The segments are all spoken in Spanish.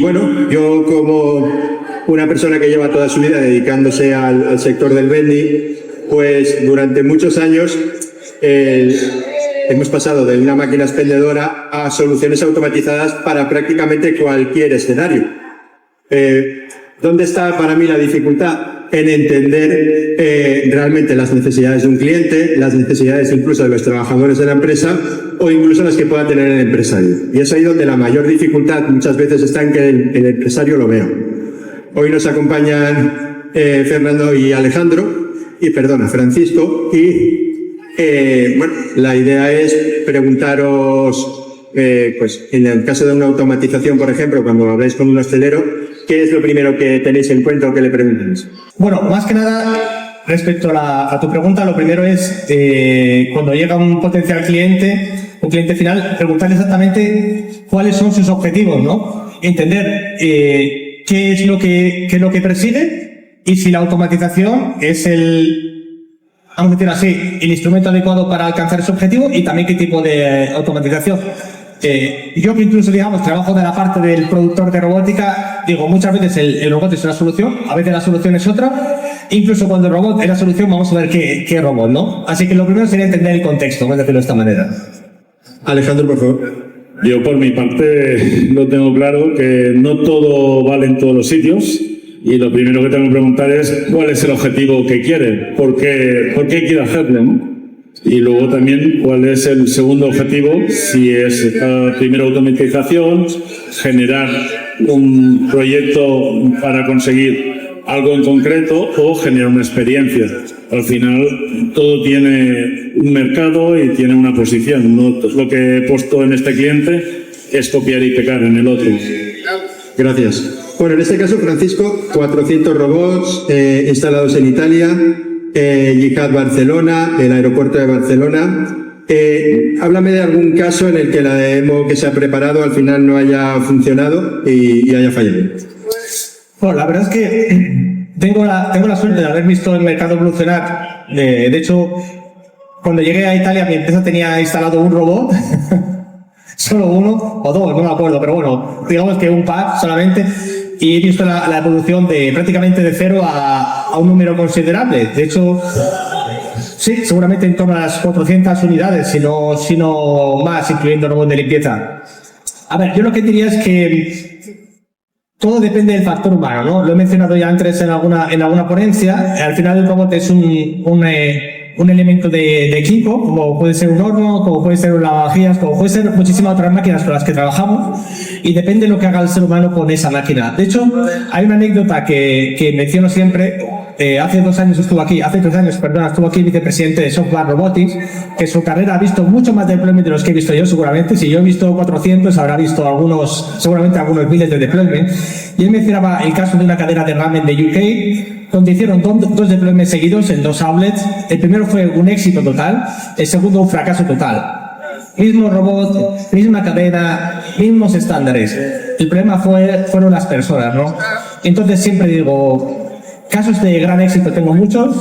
Bueno, yo como una persona que lleva toda su vida dedicándose al sector del vending, pues durante muchos años hemos pasado de una máquina expendedora a soluciones automatizadas para prácticamente cualquier escenario. ¿Dónde está para mí la dificultad? En entender realmente las necesidades de un cliente, las necesidades incluso de los trabajadores de la empresa o incluso las que pueda tener el empresario. Y es ahí donde la mayor dificultad muchas veces está en que el empresario lo vea. Hoy nos acompañan Fernando y Alejandro, Francisco, y bueno, la idea es preguntaros, pues en el caso de una automatización, por ejemplo, cuando habláis con un hostelero, ¿qué es lo primero que tenéis en cuenta o que le preguntáis? Bueno, más que nada, respecto a tu pregunta, lo primero es cuando llega un potencial cliente, un cliente final, preguntarle exactamente cuáles son sus objetivos, ¿no? Entender qué es lo que persigue y si la automatización es vamos a decir así, el instrumento adecuado para alcanzar ese objetivo y también qué tipo de automatización. Yo que incluso, digamos, trabajo de la parte del productor de robótica, digo, muchas veces el robot es una solución, a veces la solución es otra, incluso cuando el robot es la solución vamos a ver qué robot, ¿no? Así que lo primero sería entender el contexto, vamos a decirlo de esta manera. Alejandro, por favor. Yo por mi parte lo tengo claro que no todo vale en todos los sitios y lo primero que tengo que preguntar es cuál es el objetivo que quiere, por qué quiere hacerlo, ¿no? Y luego también cuál es el segundo objetivo, si es primero automatización, generar un proyecto para conseguir algo en concreto o generar una experiencia. Al final todo tiene un mercado y tiene una posición. No lo que he puesto en este cliente es copiar y pegar en el otro. Gracias. Bueno, en este caso, Francisco, 400 robots instalados en Italia, Yihad Barcelona, el aeropuerto de Barcelona. Háblame de algún caso en el que la demo que se ha preparado al final no haya funcionado y haya fallado. Bueno, la verdad es que tengo la suerte de haber visto el mercado evolucionar. De hecho, cuando llegué a Italia, mi empresa tenía instalado un robot, solo uno o dos, no me acuerdo, pero bueno, digamos que un par solamente. Y he visto la evolución de prácticamente de cero a un número considerable. De hecho, sí, seguramente en torno a las 400 unidades, si no más, incluyendo robots de limpieza. A ver, yo lo que diría es que todo depende del factor humano, ¿no? Lo he mencionado ya antes en alguna ponencia. Al final el robot es un elemento de equipo, como puede ser un horno, como puede ser un lavavajillas, como puede ser muchísimas otras máquinas con las que trabajamos, y depende de lo que haga el ser humano con esa máquina. De hecho, hay una anécdota que menciono siempre. Hace 3 años estuvo aquí el vicepresidente de Software Robotics, que su carrera ha visto mucho más deployment de los que he visto yo, seguramente. Si yo he visto 400, habrá visto seguramente algunos miles de deployment. Y él mencionaba el caso de una cadena de ramen de UK, donde hicieron dos deployments seguidos en 2 outlets. El primero fue un éxito total, el segundo un fracaso total. Mismo robot, misma cadena, mismos estándares. El problema fueron las personas, ¿no? Entonces siempre digo, casos de gran éxito tengo muchos,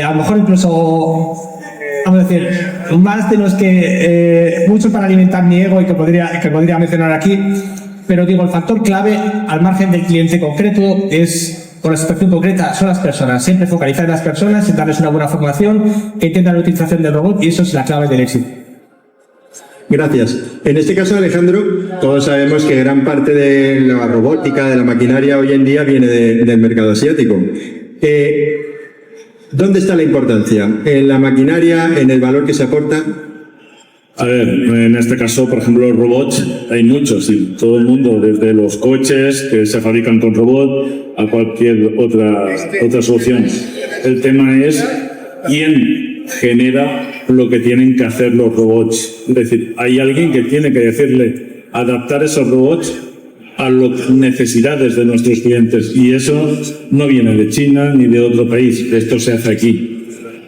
a lo mejor incluso, vamos a decir, más de los que, mucho para alimentar mi ego y que podría mencionar aquí, pero digo, el factor clave al margen del cliente concreto es, con la situación concreta, son las personas. Siempre focalizar en las personas y darles una buena formación, que entiendan la utilización del robot, y eso es la clave del éxito. Gracias. En este caso, Alejandro, todos sabemos que gran parte de la robótica, de la maquinaria hoy en día viene del mercado asiático. ¿Dónde está la importancia? ¿En la maquinaria? ¿En el valor que se aporta? A ver, en este caso, por ejemplo, los robots, hay muchos, y todo el mundo, desde los coches que se fabrican con robot a cualquier otra solución. El tema es quién genera lo que tienen que hacer los robots. Es decir, hay alguien que tiene que decirle, adaptar esos robots a las necesidades de nuestros clientes, y eso no viene de China ni de otro país, esto se hace aquí.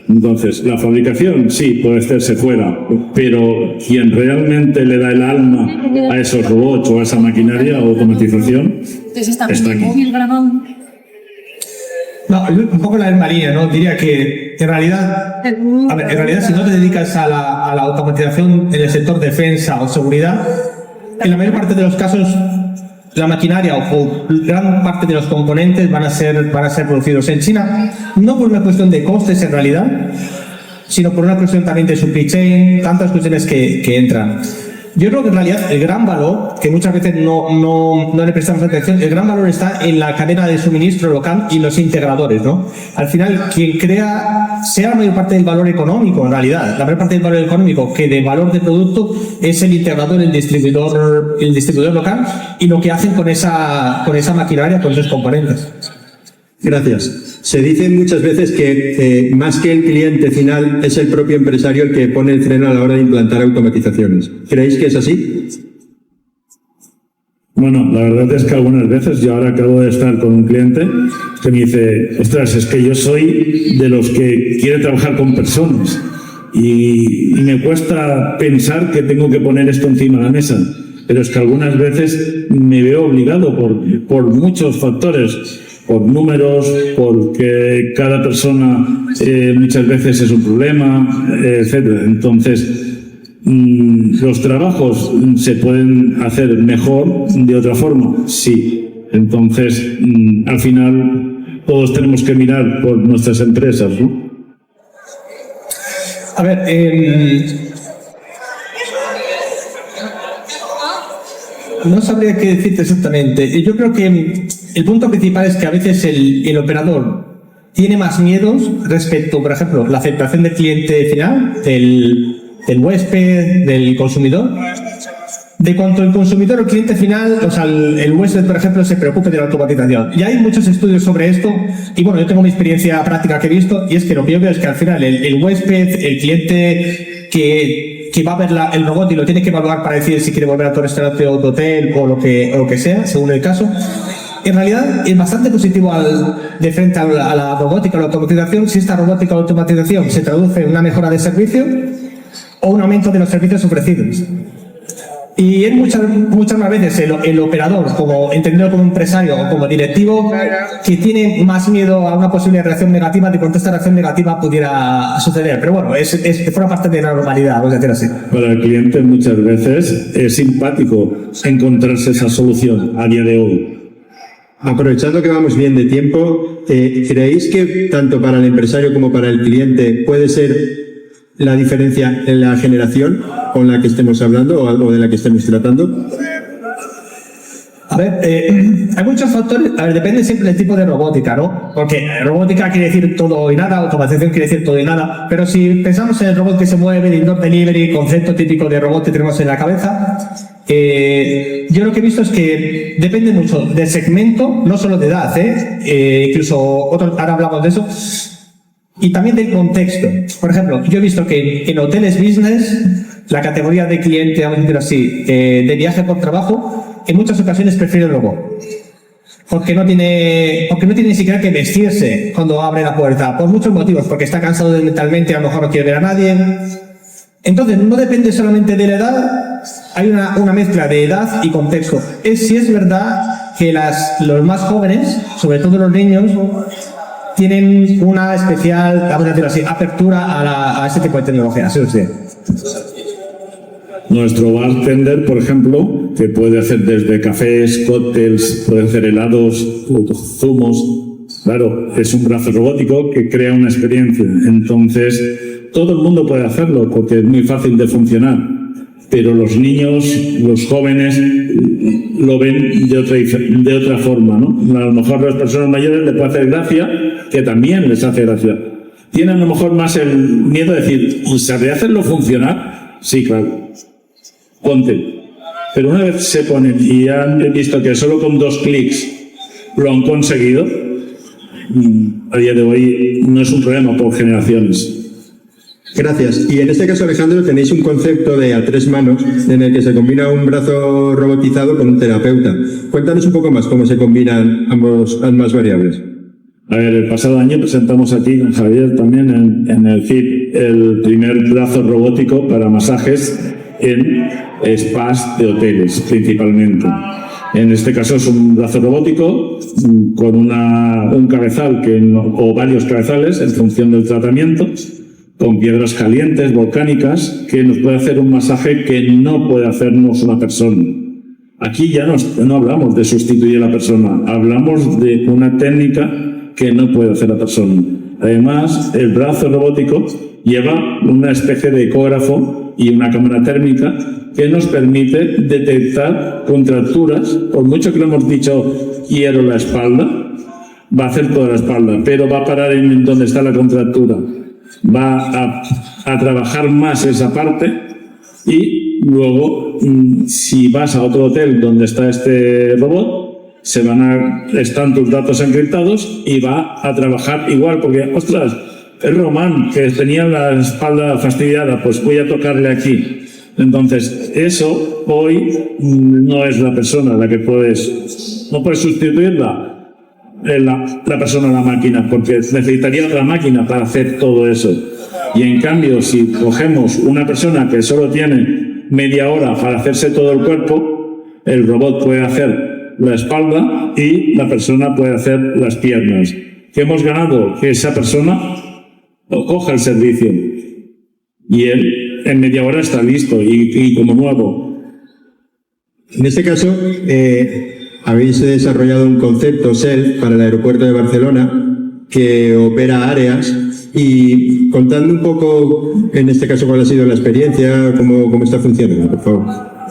Entonces, la fabricación sí puede hacerse fuera, pero quien realmente le da el alma a esos robots o a esa maquinaria o automatización está aquí. No, un poco la misma línea, ¿no? Diría que en realidad si no te dedicas a la automatización en el sector defensa o seguridad, en la mayor parte de los casos la maquinaria o gran parte de los componentes van a ser producidos en China, no por una cuestión de costes en realidad, sino por una cuestión también de supply chain, tantas cuestiones que entran. Yo creo que en realidad el gran valor, que muchas veces no le prestamos atención, el gran valor está en la cadena de suministro local y los integradores, ¿no? Al final, quien crea, sea la mayor parte del valor económico, en realidad, la mayor parte del valor económico que de valor de producto es el integrador, el distribuidor local y lo que hacen con esa maquinaria, con esos componentes. Gracias. Se dice muchas veces que más que el cliente final es el propio empresario el que pone el freno a la hora de implantar automatizaciones. ¿Creéis que es así? Bueno, la verdad es que algunas veces, yo ahora acabo de estar con un cliente que me dice, ostras, es que yo soy de los que quiere trabajar con personas y me cuesta pensar que tengo que poner esto encima de la mesa. Pero es que algunas veces me veo obligado por muchos factores, por números, porque cada persona muchas veces es un problema, etcétera. Entonces, ¿los trabajos se pueden hacer mejor de otra forma? Sí. Entonces, al final, todos tenemos que mirar por nuestras empresas, ¿no? A ver, no sabría qué decirte exactamente. Yo creo que el punto principal es que a veces el operador tiene más miedos respecto, por ejemplo, la aceptación del cliente final, del huésped, del consumidor, de cuanto el consumidor o cliente final, o sea, el huésped, por ejemplo, se preocupe de la automatización. Y hay muchos estudios sobre esto, y bueno, yo tengo mi experiencia práctica que he visto, y es que lo que yo veo es que al final el huésped, el cliente que va a ver el robot y lo tiene que evaluar para decir si quiere volver a tu restaurante o tu hotel o lo que sea, según el caso, en realidad es bastante positivo de frente a la robótica o la automatización si esta robótica o automatización se traduce en una mejora de servicio o un aumento de los servicios ofrecidos. Y es muchas más veces el operador, entendido como empresario o como directivo, que tiene más miedo a una posible reacción negativa de cuando esta reacción negativa pudiera suceder. Pero bueno, forma parte de la normalidad, vamos a decir así. Para el cliente muchas veces es simpático encontrarse esa solución a día de hoy. Aprovechando que vamos bien de tiempo, ¿creéis que tanto para el empresario como para el cliente puede ser la diferencia en la generación con la que estemos hablando o de la que estemos tratando? A ver, hay muchos factores. A ver, depende siempre del tipo de robótica, ¿no? Porque robótica quiere decir todo y nada, automatización quiere decir todo y nada. Pero si pensamos en el robot que se mueve, de indoor delivery, concepto típico de robot que tenemos en la cabeza, yo lo que he visto es que depende mucho del segmento, no solo de edad, incluso ahora hablamos de eso, y también del contexto. Por ejemplo, yo he visto que en hoteles business, la categoría de cliente, vamos a decir así, de viaje por trabajo, en muchas ocasiones prefiere el robot. Porque no tiene ni siquiera que vestirse cuando abre la puerta, por muchos motivos, porque está cansado mentalmente, a lo mejor no quiere ver a nadie. Entonces, no depende solamente de la edad, hay una mezcla de edad y contexto. Si es verdad que los más jóvenes, sobre todo los niños, tienen una especial, vamos a decirlo así, apertura a este tipo de tecnología. ¿Sí? Nuestro bartender, por ejemplo, que puede hacer desde cafés, cócteles, puede hacer helados, zumos. Claro, es un brazo robótico que crea una experiencia. Entonces, todo el mundo puede hacerlo porque es muy fácil de funcionar. Pero los niños, los jóvenes, lo ven de otra forma, ¿no? A lo mejor a las personas mayores les puede hacer gracia, que también les hace gracia. Tienen a lo mejor más el miedo de decir, ¿sabré hacerlo funcionar? Sí, claro. Ponte. Pero una vez se ponen y han visto que solo con 2 clics lo han conseguido, a día de hoy no es un problema por generaciones. Gracias. Y en este caso, Alejandro, tenéis un concepto de a 3 manos en el que se combina un brazo robotizado con un terapeuta. Cuéntanos un poco más cómo se combinan ambas variables. A ver, el pasado año presentamos aquí con Javier también en el CIP el primer brazo robótico para masajes en spas de hoteles, principalmente. En este caso es un brazo robótico con un cabezal o varios cabezales en función del tratamiento, con piedras calientes, volcánicas, que nos puede hacer un masaje que no puede hacernos una persona. Aquí ya no hablamos de sustituir a la persona, hablamos de una técnica que no puede hacer la persona. Además, el brazo robótico lleva una especie de ecógrafo y una cámara térmica que nos permite detectar contracturas. Por mucho que le hemos dicho quiero la espalda, va a hacer toda la espalda, pero va a parar en donde está la contractura. Va a trabajar más esa parte y luego, si vas a otro hotel donde está este robot, están tus datos encriptados y va a trabajar igual, porque, ostras, es Román, que tenía la espalda fastidiada, pues voy a tocarle aquí. Entonces, eso hoy no es la persona la que no puedes sustituirla. La persona a la máquina, porque necesitaría otra máquina para hacer todo eso. Y en cambio, si cogemos una persona que solo tiene media hora para hacerse todo el cuerpo, el robot puede hacer la espalda y la persona puede hacer las piernas. ¿Qué hemos ganado? Que esa persona coja el servicio y él en media hora está listo y como nuevo. En este caso, habéis desarrollado un concepto SELF para el aeropuerto de Barcelona que opera áreas, y contando un poco, en este caso, cuál ha sido la experiencia, cómo está funcionando, por favor.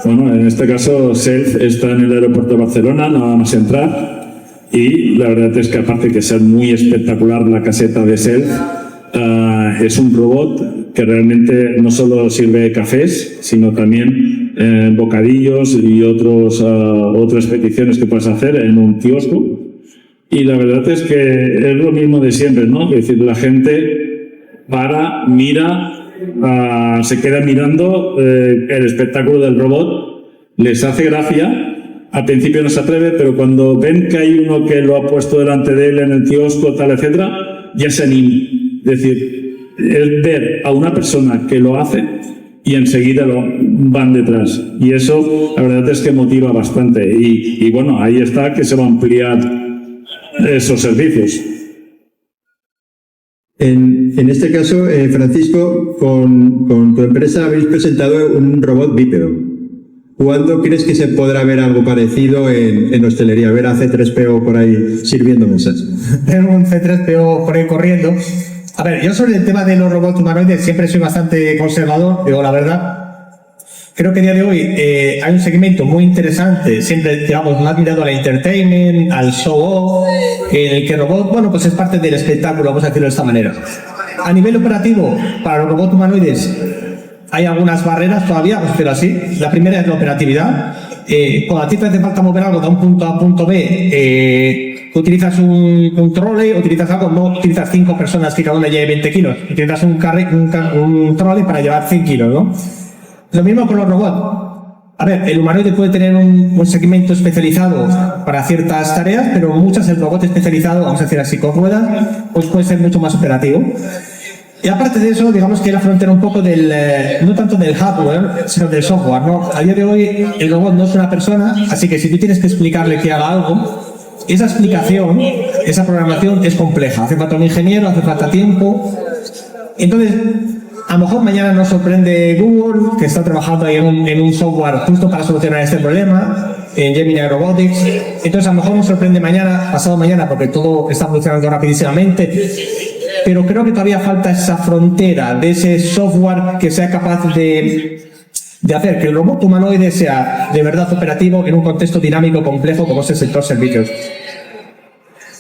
Bueno, en este caso SELF está en el aeropuerto de Barcelona, nada más entrar, y la verdad es que aparte de que ser muy espectacular la caseta de SELF, es un robot que realmente no solo sirve cafés, sino también bocadillos y otras peticiones que puedes hacer en un kiosco. Y la verdad es que es lo mismo de siempre, ¿no? Es decir, la gente mira, se queda mirando el espectáculo del robot, les hace gracia, al principio no se atreve, pero cuando ven que hay uno que lo ha puesto delante de él en el kiosco, tal, etcétera, ya se anima. Es decir, es ver a una persona que lo hace y enseguida van detrás. Y eso, la verdad es que motiva bastante. Y bueno, ahí está que se va a ampliar esos servicios. En este caso, Francisco, con tu empresa habéis presentado un robot bípedo. ¿Cuándo crees que se podrá ver algo parecido en hostelería? Ver a C3PO por ahí sirviendo mesas. Ver un C3PO por ahí corriendo. A ver, yo sobre el tema de los robots humanoides siempre soy bastante conservador, digo la verdad. Creo que a día de hoy hay un segmento muy interesante, siempre, digamos, más mirado al entertainment, al show-off, en el que el robot, bueno, pues es parte del espectáculo, vamos a decirlo de esta manera. A nivel operativo, para los robots humanoides, hay algunas barreras todavía, vamos a decirlo así. La primera es la operatividad. Cuando a ti te hace falta mover algo de un punto A a un punto B, utilizas un trolley, utilizas algo, no utilizas 5 personas que cada una lleve 20 kilos, utilizas un trolley para llevar 100 kilos, ¿no? Lo mismo con los robots. A ver, el humanoide puede tener un segmento especializado para ciertas tareas, pero muchas el robot especializado, vamos a decir así, con ruedas, pues puede ser mucho más operativo. Y aparte de eso, digamos que la frontera un poco no tanto del hardware, sino del software, ¿no? A día de hoy el robot no es una persona, así que si tú tienes que explicarle que haga algo, esa explicación, esa programación es compleja. Hace falta un ingeniero, hace falta tiempo. Entonces, a lo mejor mañana nos sorprende Google, que está trabajando ahí en un software justo para solucionar este problema, en Gemini Robotics. Entonces, a lo mejor nos sorprende mañana, pasado mañana, porque todo está funcionando rapidísimamente. Pero creo que todavía falta esa frontera de ese software que sea capaz de hacer que el robot humanoide sea de verdad operativo en un contexto dinámico complejo como es el sector servicios.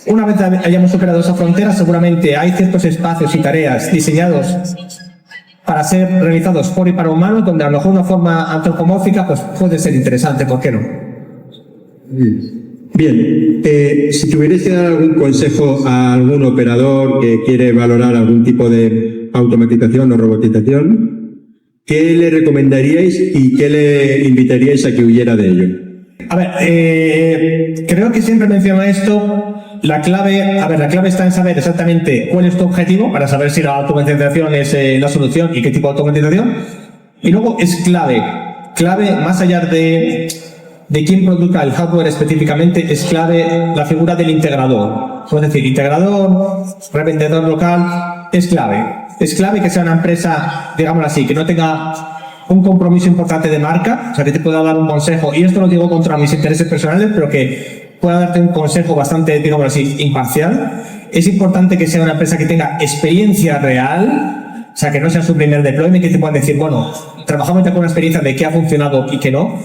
Una vez hayamos superado esa frontera, seguramente hay ciertos espacios y tareas diseñados para ser realizados por y para humanos, donde a lo mejor una forma antropomórfica pues puede ser interesante, ¿por qué no? Bien, si tuvierais que dar algún consejo a algún operador que quiere valorar algún tipo de automatización o robotización, ¿qué le recomendaríais y qué le invitaríais a que huyera de ello? A ver, creo que siempre menciono esto. La clave está en saber exactamente cuál es tu objetivo para saber si la automatización es la solución y qué tipo de automatización. Y luego es clave, más allá de quién produzca el hardware específicamente, es clave la figura del integrador. Es decir, integrador, revendedor local, es clave. Es clave que sea una empresa, digámoslo así, que no tenga un compromiso importante de marca, o sea, que te pueda dar un consejo, y esto lo digo contra mis intereses personales, pero que pueda darte un consejo bastante, digamos así, imparcial. Es importante que sea una empresa que tenga experiencia real, o sea, que no sea su primer deployment, que te puedan decir, bueno, trabajamos ya con una experiencia de qué ha funcionado y qué no.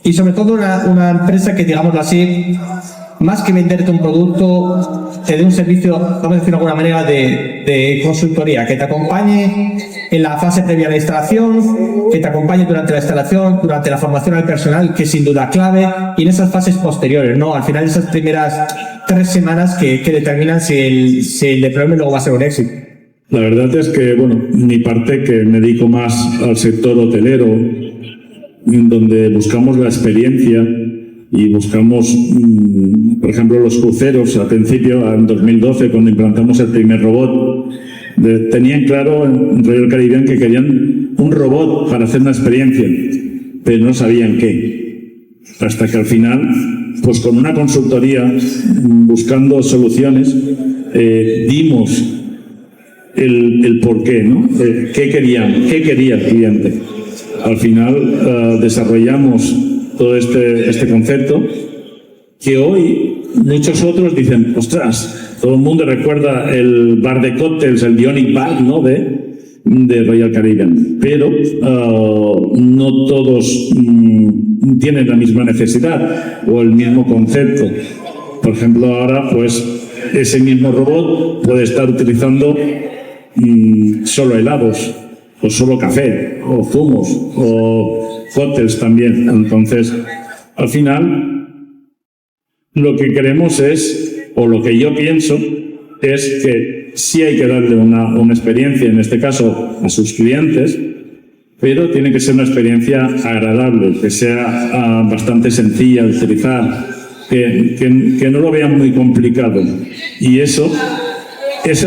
Y sobre todo una empresa que, digámoslo así, más que venderte un producto, te dé un servicio, vamos a decir de alguna manera, de consultoría, que te acompañe en la fase previa a la instalación, que te acompañe durante la instalación, durante la formación al personal, que es sin duda clave, y en esas fases posteriores, ¿no? Al final, esas primeras 3 semanas que determinan si el deployment luego va a ser un éxito. La verdad es que, bueno, mi parte, que me dedico más al sector hotelero, en donde buscamos la experiencia y buscamos, por ejemplo, los cruceros. Al principio, en 2012, cuando implantamos el primer robot, tenían claro en Royal Caribbean que querían un robot para hacer una experiencia, pero no sabían qué. Hasta que al final, pues con una consultoría, buscando soluciones, dimos el porqué, ¿no? ¿Qué quería el cliente? Al final desarrollamos todo este concepto, que hoy muchos otros dicen, ostras, todo el mundo recuerda el bar de cócteles, el Bionic Bar, ¿no? de Royal Caribbean, pero no todos tienen la misma necesidad o el mismo concepto. Por ejemplo, ahora pues ese mismo robot puede estar utilizando solo helados, o solo café, o zumos, o cócteles también. Entonces, al final, lo que queremos es, o lo que yo pienso, es que sí hay que darle una experiencia, en este caso, a sus clientes, pero tiene que ser una experiencia agradable, que sea bastante sencilla de utilizar, que no lo vean muy complicado. Y ese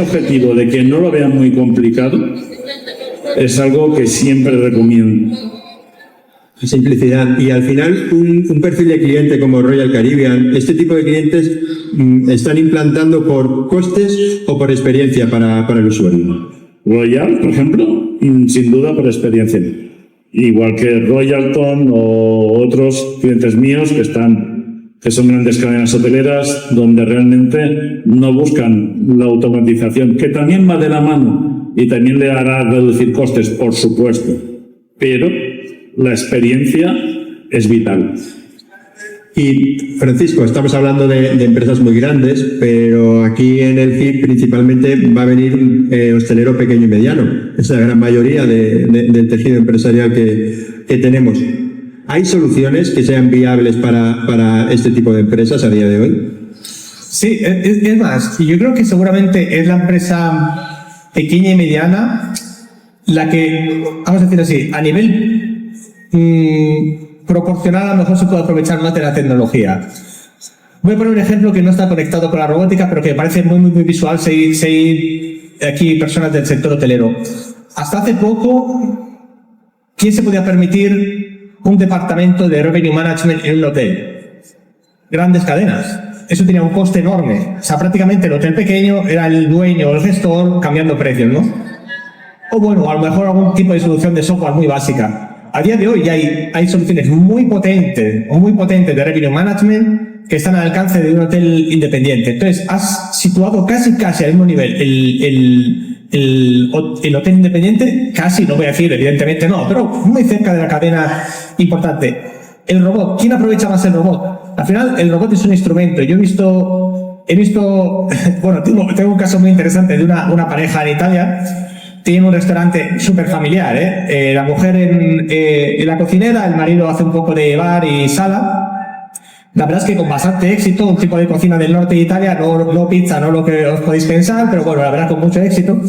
objetivo de que no lo vean muy complicado es algo que siempre recomiendo. Simplicidad. Y al final, un perfil de cliente como Royal Caribbean, este tipo de clientes están implantando por costes o por experiencia para el usuario. Royal, por ejemplo, sin duda por experiencia. Igual que Royalton o otros clientes míos que son grandes cadenas hoteleras, donde realmente no buscan la automatización, que también va de la mano y también le hará reducir costes, por supuesto, pero la experiencia es vital. Y Francisco, estamos hablando de empresas muy grandes, pero aquí en el CIP principalmente va a venir hostelero pequeño y mediano. Es la gran mayoría del tejido empresarial que tenemos. ¿Hay soluciones que sean viables para este tipo de empresas a día de hoy? Sí, es más, y yo creo que seguramente es la empresa pequeña y mediana la que, vamos a decir así, a nivel proporcional a lo mejor se puede aprovechar más de la tecnología. Voy a poner un ejemplo que no está conectado con la robótica, pero que me parece muy visual si hay aquí personas del sector hotelero. Hasta hace poco, ¿quién se podía permitir un departamento de revenue management en un hotel? Grandes cadenas. Eso tenía un coste enorme. O sea, prácticamente el hotel pequeño era el dueño o el gestor cambiando precios, ¿no? O bueno, a lo mejor algún tipo de solución de software muy básica. A día de hoy ya hay soluciones muy potentes de revenue management que están al alcance de un hotel independiente. Entonces, has situado casi al mismo nivel el hotel independiente, casi, no voy a decir, evidentemente no, pero muy cerca de la cadena importante. El robot, ¿quién aprovecha más el robot? Al final, el robot es un instrumento. Yo he visto, bueno, tengo un caso muy interesante de una pareja en Italia. Tiene un restaurante súper familiar, la mujer en la cocinera, el marido hace un poco de bar y sala. La verdad es que con bastante éxito, un tipo de cocina del norte de Italia, no pizza, no lo que os podéis pensar, pero bueno, la verdad con mucho éxito.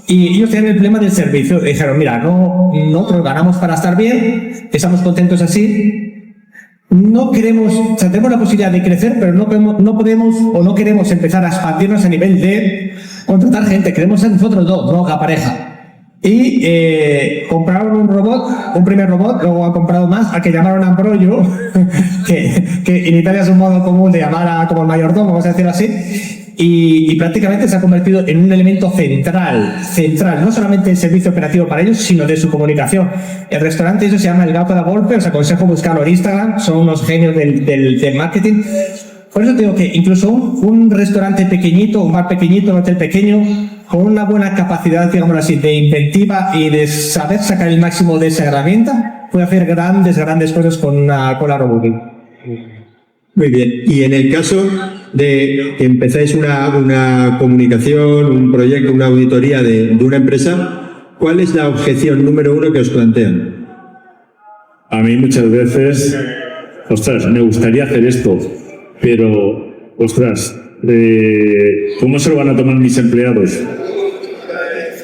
Y ellos tienen el problema del servicio. Dijeron, mira, nosotros ganamos para estar bien, estamos contentos así. No queremos, o sea, tenemos la posibilidad de crecer, pero no podemos o no queremos empezar a expandirnos a nivel de contratar gente. Queremos ser nosotros dos, no la pareja. Y compraron un robot, un primer robot, luego han comprado más, al que llamaron Ambrogio, que en Italia es un modo común de llamar a como el mayordomo, vamos a decirlo así, y prácticamente se ha convertido en un elemento central, no solamente del servicio operativo para ellos, sino de su comunicación. El restaurante, eso se llama El Gato da Volpe, os aconsejo buscarlo en Instagram, son unos genios del marketing. Por eso digo que incluso un restaurante pequeñito, un bar pequeñito, un hotel pequeño, con una buena capacidad, digamos así, de inventiva y de saber sacar el máximo de esa herramienta, puede hacer grandes cosas con la robótica. Muy bien. Y en el caso de que empezáis una comunicación, un proyecto, una auditoría de una empresa, ¿cuál es la objeción número 1 que os plantean? A mí muchas veces, ostras, me gustaría hacer esto, pero, ostras, ¿cómo se lo van a tomar mis empleados?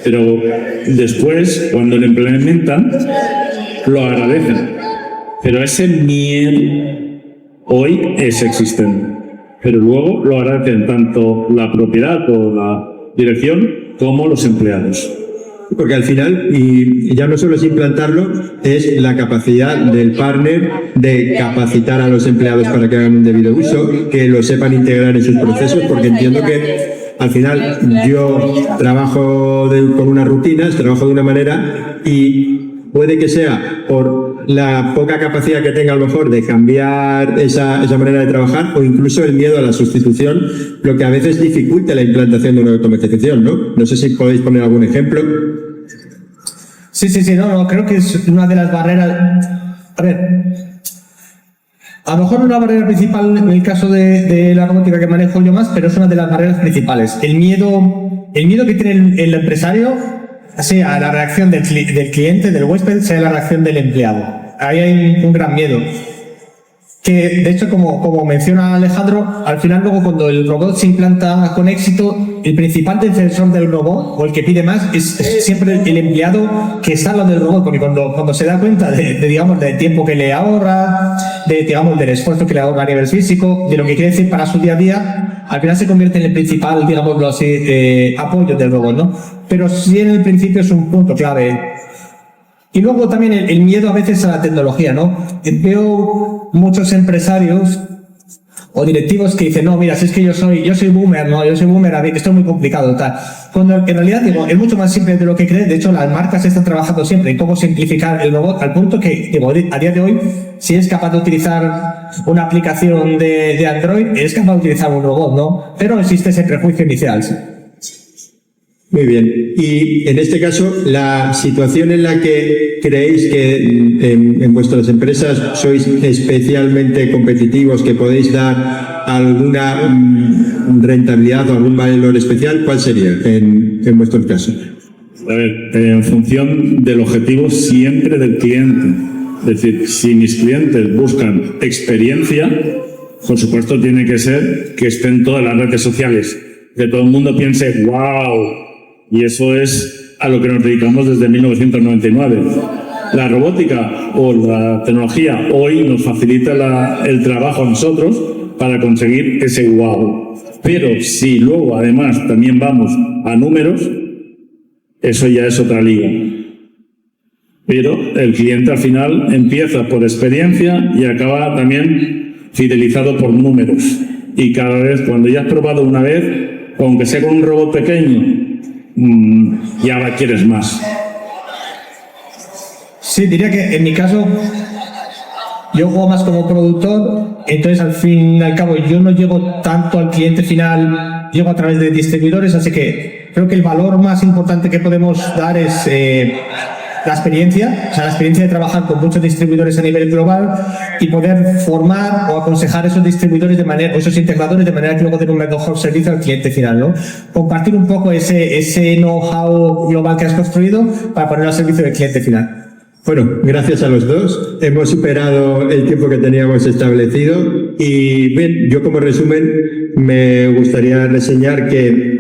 Pero después, cuando lo implementan, lo agradecen. Pero ese miedo hoy es existente. Pero luego lo agradecen tanto la propiedad o la dirección como los empleados. Porque al final, y ya no solo es implantarlo, es la capacidad del partner de capacitar a los empleados para que hagan un debido uso, que lo sepan integrar en sus procesos, porque entiendo que al final yo trabajo con unas rutinas, trabajo de una manera y puede que sea por la poca capacidad que tenga a lo mejor de cambiar esa manera de trabajar o incluso el miedo a la sustitución, lo que a veces dificulta la implantación de una automatización, ¿no? No sé si podéis poner algún ejemplo. Sí, no, creo que es una de las barreras. A ver, a lo mejor una barrera principal en el caso de la robótica que manejo yo más, pero es una de las barreras principales. El miedo que tiene el empresario, sea la reacción del cliente, del huésped, sea la reacción del empleado. Ahí hay un gran miedo. Que, de hecho, como menciona Alejandro, al final luego cuando el robot se implanta con éxito, el principal defensor del robot, o el que pide más, es siempre el empleado que está al lado del robot, porque cuando se da cuenta digamos, del tiempo que le ahorra, del esfuerzo que le ahorra a nivel físico, de lo que quiere decir para su día a día, al final se convierte en el principal, digámoslo así, apoyo del robot, ¿no? Pero sí en el principio es un punto clave. Y luego también el miedo a veces a la tecnología, ¿no? Veo muchos empresarios o directivos que dicen, no, mira, si es que yo soy boomer, ¿no? Yo soy boomer, a mí, esto es muy complicado, tal. Cuando en realidad, digo, es mucho más simple de lo que crees. De hecho, las marcas están trabajando siempre en cómo simplificar el robot, al punto que, digo, a día de hoy, si eres capaz de utilizar una aplicación de Android, eres capaz de utilizar un robot, ¿no? Pero existe ese prejuicio inicial, ¿sí? Muy bien. Y en este caso, la situación en la que creéis que en vuestras empresas sois especialmente competitivos, que podéis dar alguna rentabilidad o algún valor especial, ¿cuál sería en vuestros casos? A ver, en función del objetivo siempre del cliente. Es decir, si mis clientes buscan experiencia, por supuesto tiene que ser que estén todas las redes sociales, que todo el mundo piense ¡wow! Y eso es a lo que nos dedicamos desde 1999. La robótica o la tecnología hoy nos facilita el trabajo a nosotros para conseguir ese wow. Pero si luego además también vamos a números, eso ya es otra liga. Pero el cliente al final empieza por experiencia y acaba también fidelizado por números. Y cada vez, cuando ya has probado una vez, aunque sea con un robot pequeño, ya la quieres más. Sí, diría que en mi caso yo juego más como productor, entonces al fin y al cabo yo no llego tanto al cliente final, llego a través de distribuidores, así que creo que el valor más importante que podemos dar es la experiencia, o sea, la experiencia de trabajar con muchos distribuidores a nivel global y poder formar o aconsejar a esos distribuidores o esos integradores de manera que luego den un mejor servicio al cliente final, ¿no? Compartir un poco ese know-how global que has construido para ponerlo al servicio del cliente final. Bueno, gracias a los dos. Hemos superado el tiempo que teníamos establecido y bien, yo como resumen me gustaría reseñar que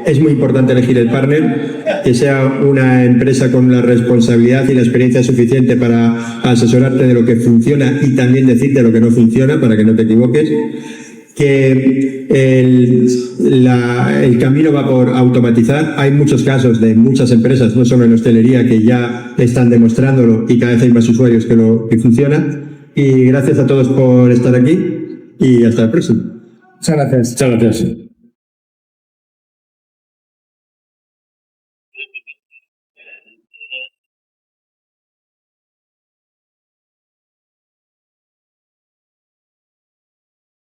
es muy importante elegir el partner, que sea una empresa con la responsabilidad y la experiencia suficiente para asesorarte de lo que funciona y también decirte lo que no funciona para que no te equivoques. que el camino va por automatizar. Hay muchos casos de muchas empresas, no solo en hostelería, que ya están demostrándolo y cada vez hay más usuarios que funciona. Y gracias a todos por estar aquí y hasta la próxima. Muchas gracias. Muchas gracias.